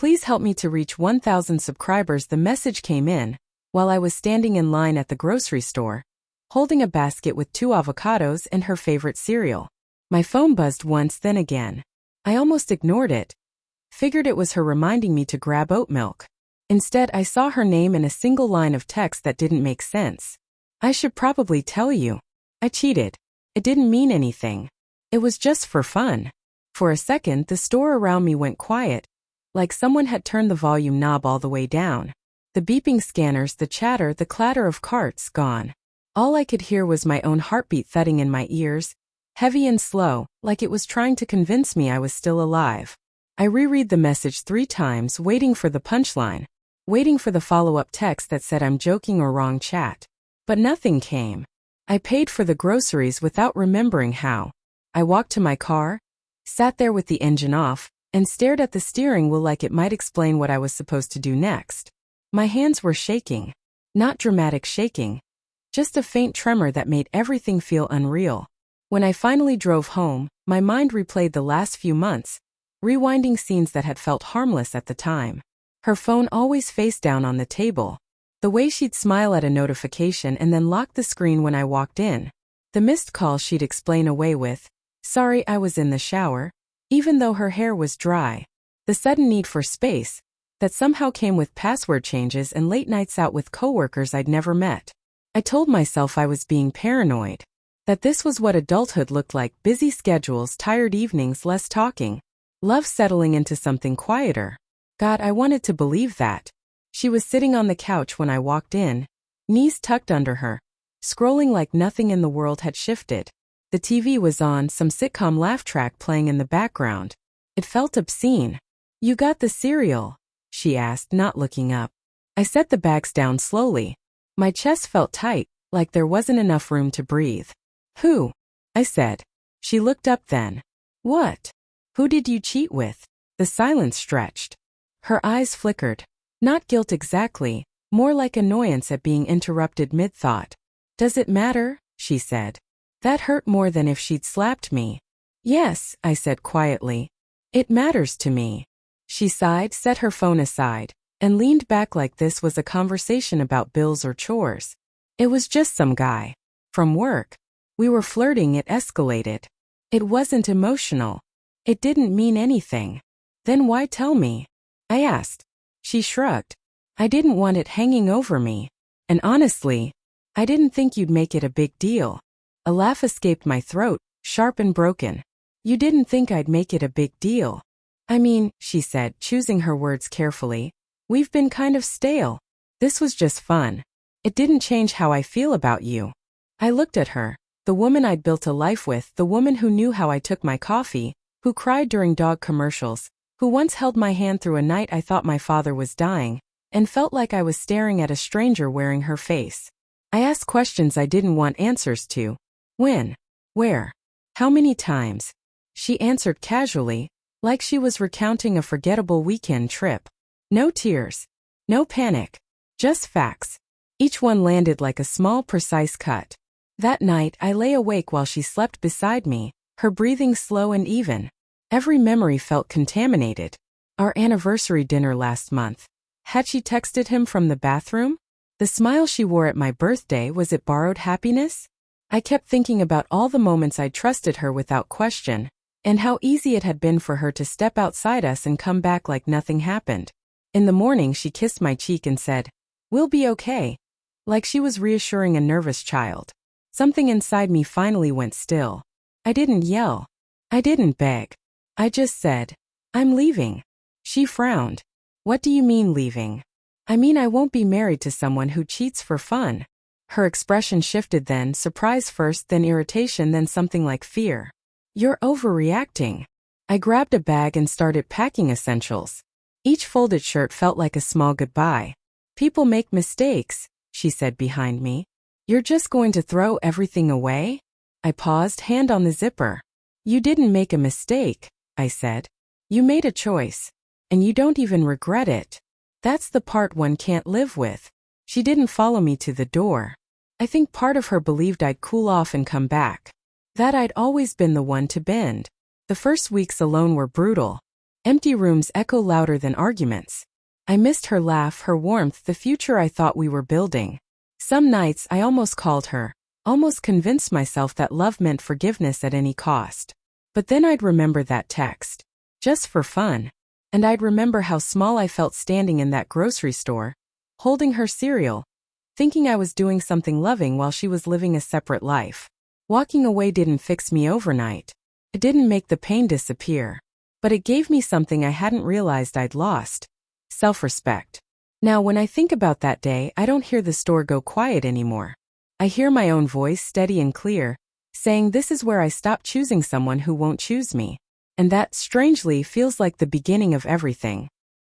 Please help me to reach 1,000 subscribers. The message came in while I was standing in line at the grocery store, holding a basket with 2 avocados and her favorite cereal. My phone buzzed once, then again. I almost ignored it. Figured it was her reminding me to grab oat milk. Instead, I saw her name in a single line of text that didn't make sense. I should probably tell you. I cheated. It didn't mean anything. It was just for fun. For a second, the store around me went quiet, like someone had turned the volume knob all the way down. The beeping scanners, the chatter, the clatter of carts, gone. All I could hear was my own heartbeat thudding in my ears, heavy and slow, like it was trying to convince me I was still alive. I reread the message 3 times, waiting for the punchline, waiting for the follow-up text that said I'm joking or wrong chat. But nothing came. I paid for the groceries without remembering how. I walked to my car, sat there with the engine off, and stared at the steering wheel like it might explain what I was supposed to do next. My hands were shaking. Not dramatic shaking, just a faint tremor that made everything feel unreal. When I finally drove home, my mind replayed the last few months, rewinding scenes that had felt harmless at the time. Her phone always face down on the table. The way she'd smile at a notification and then lock the screen when I walked in. The missed call she'd explain away with, "Sorry, I was in the shower," even though her hair was dry. The sudden need for space, that somehow came with password changes and late nights out with coworkers I'd never met. I told myself I was being paranoid. That this was what adulthood looked like: busy schedules, tired evenings, less talking, love settling into something quieter. God, I wanted to believe that. She was sitting on the couch when I walked in, knees tucked under her, scrolling like nothing in the world had shifted. The TV was on, some sitcom laugh track playing in the background. It felt obscene. "You got the cereal?" she asked, not looking up. I set the bags down slowly. My chest felt tight, like there wasn't enough room to breathe. "Who?" I said. She looked up then. "What? Who did you cheat with?" The silence stretched. Her eyes flickered. Not guilt exactly, more like annoyance at being interrupted mid-thought. "Does it matter?" she said. That hurt more than if she'd slapped me. "Yes," I said quietly. "It matters to me." She sighed, set her phone aside, and leaned back like this was a conversation about bills or chores. "It was just some guy. From work. We were flirting, it escalated. It wasn't emotional. It didn't mean anything." "Then why tell me?" I asked. She shrugged. "I didn't want it hanging over me. And honestly, I didn't think you'd make it a big deal." A laugh escaped my throat, sharp and broken. "You didn't think I'd make it a big deal?" "I mean," she said, choosing her words carefully, "we've been kind of stale. This was just fun. It didn't change how I feel about you." I looked at her, the woman I'd built a life with, the woman who knew how I took my coffee, who cried during dog commercials, who once held my hand through a night I thought my father was dying, and felt like I was staring at a stranger wearing her face. I asked questions I didn't want answers to. When? Where? How many times? She answered casually, like she was recounting a forgettable weekend trip. No tears. No panic. Just facts. Each one landed like a small, precise cut. That night, I lay awake while she slept beside me, her breathing slow and even. Every memory felt contaminated. Our anniversary dinner last month. Had she texted him from the bathroom? The smile she wore at my birthday, was it borrowed happiness? I kept thinking about all the moments I'd trusted her without question, and how easy it had been for her to step outside us and come back like nothing happened. In the morning, she kissed my cheek and said, "We'll be okay," like she was reassuring a nervous child. Something inside me finally went still. I didn't yell. I didn't beg. I just said, "I'm leaving." She frowned. "What do you mean leaving?" "I mean I won't be married to someone who cheats for fun." Her expression shifted then, surprise first, then irritation, then something like fear. "You're overreacting." I grabbed a bag and started packing essentials. Each folded shirt felt like a small goodbye. "People make mistakes," she said behind me. "You're just going to throw everything away?" I paused, hand on the zipper. "You didn't make a mistake," I said. "You made a choice. And you don't even regret it. That's the part one can't live with." She didn't follow me to the door. I think part of her believed I'd cool off and come back. That I'd always been the one to bend. The first weeks alone were brutal. Empty rooms echo louder than arguments. I missed her laugh, her warmth, the future I thought we were building. Some nights I almost called her, almost convinced myself that love meant forgiveness at any cost. But then I'd remember that text. Just for fun. And I'd remember how small I felt standing in that grocery store, holding her cereal, thinking I was doing something loving while she was living a separate life. Walking away didn't fix me overnight. It didn't make the pain disappear. But it gave me something I hadn't realized I'd lost. Self-respect. Now, when I think about that day, I don't hear the store go quiet anymore. I hear my own voice, steady and clear, saying this is where I stop choosing someone who won't choose me. And that, strangely, feels like the beginning of everything.